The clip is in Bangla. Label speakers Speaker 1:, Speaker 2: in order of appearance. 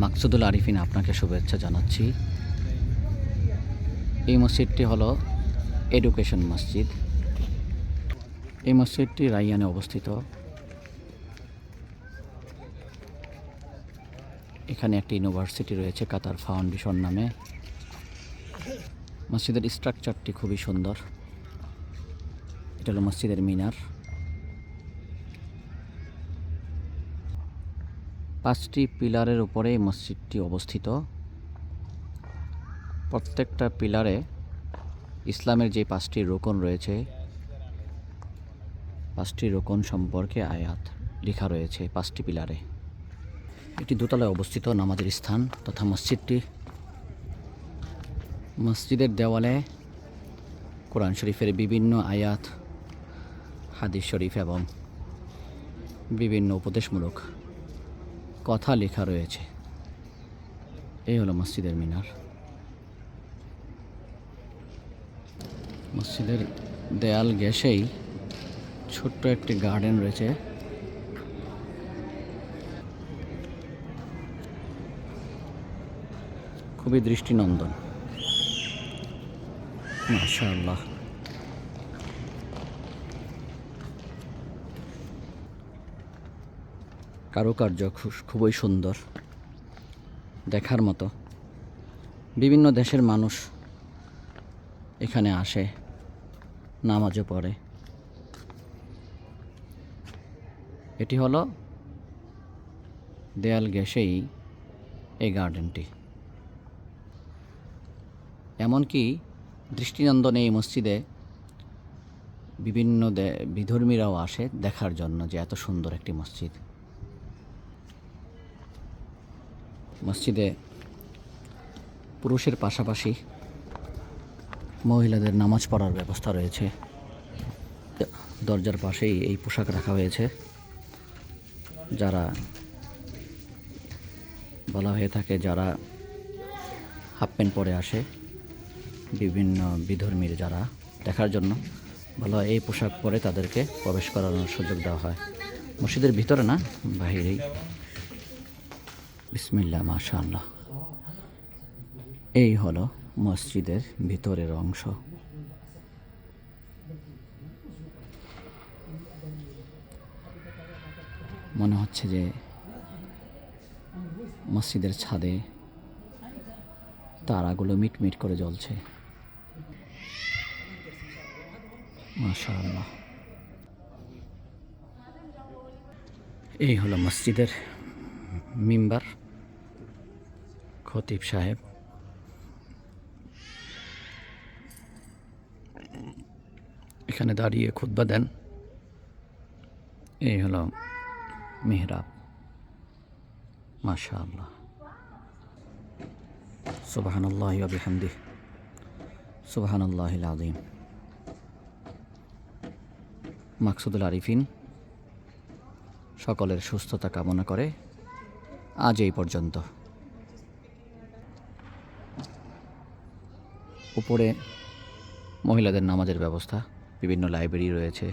Speaker 1: মাকসুদুল আরিফিন আপনাকে শুভেচ্ছা জানাচ্ছি। এই মসজিদটি হলো এডুকেশন মসজিদ। এই মসজিদটি রাইয়ানে অবস্থিত। এখানে একটি ইউনিভার্সিটি রয়েছে কাতার ফাউন্ডেশন নামে। মসজিদের স্ট্রাকচারটি খুবই সুন্দর। এটা হলো মসজিদের মিনার। 5টি পিলারের উপরে এই মসজিদটি অবস্থিত। প্রত্যেকটা পিলারে ইসলামের যে 5টি রোকন রয়েছে, 5টি রোকন সম্পর্কে আয়াত লেখা রয়েছে 5টি পিলারে। এটি দোতলায় অবস্থিত নামাজের স্থান তথা মসজিদের দেওয়ালে কোরআন শরীফের বিভিন্ন আয়াত, হাদিস শরীফ এবং বিভিন্ন উপদেশমূলক কথা লেখা রয়েছে। এই হলো মসজিদের মিনার। মসজিদের দেয়াল ঘেঁষেই ছোট্ট একটি গার্ডেন রয়েছে। খুবই দৃষ্টিনন্দন, মাশাআল্লাহ। কারুকার্য খুবই সুন্দর, দেখার মতো। বিভিন্ন দেশের মানুষ এখানে আসে, নামাজও পড়ে। এটি হলো দেয়াল ঘেঁষেই এই গার্ডেনটি। এমনকি দৃষ্টিনন্দন এই মসজিদে বিভিন্ন বিধর্মীরাও আসে দেখার জন্য যে এত সুন্দর একটি মসজিদ। মসজিদে পুরুষের পাশাপাশি মহিলাদের নামাজ পড়ার ব্যবস্থা রয়েছে। দরজার পাশেই এই পোশাক রাখা হয়েছে, যারা বলা হয়ে থাকে যারা হাফ প্যান্ট পরে আসে বিভিন্ন বিধর্মীর যারা দেখার জন্য, বলা হয় এই পোশাক পরে তাদেরকে প্রবেশ করানোর সুযোগ দেওয়া হয়। মসজিদের ভিতরে না, বাহিরেই। বিসমিল্লাহ, মাশাআল্লাহ। এই হলো মসজিদের ভিতরের অংশ। মনে হচ্ছে যে মসজিদের ছাদে তারাগুলো মিটমিট করে জ্বলছে। মাশাআল্লাহ। এই হলো মসজিদের মিম্বার। খতিব সাহেব এখানে দাঁড়িয়ে খুতবা দেন। এই হলো মিহরাব। মাশাআল্লাহ। সুবহানাল্লাহি ওয়া বিহামদিহি, সুবহানাল্লাহিল আযীম। মাকসুদুল আরিফিন সকলের সুস্থতা কামনা করে আজ এই পর্যন্ত। উপরে মহিলাদের নামাজের ব্যবস্থা, বিভিন্ন লাইব্রেরি রয়েছে।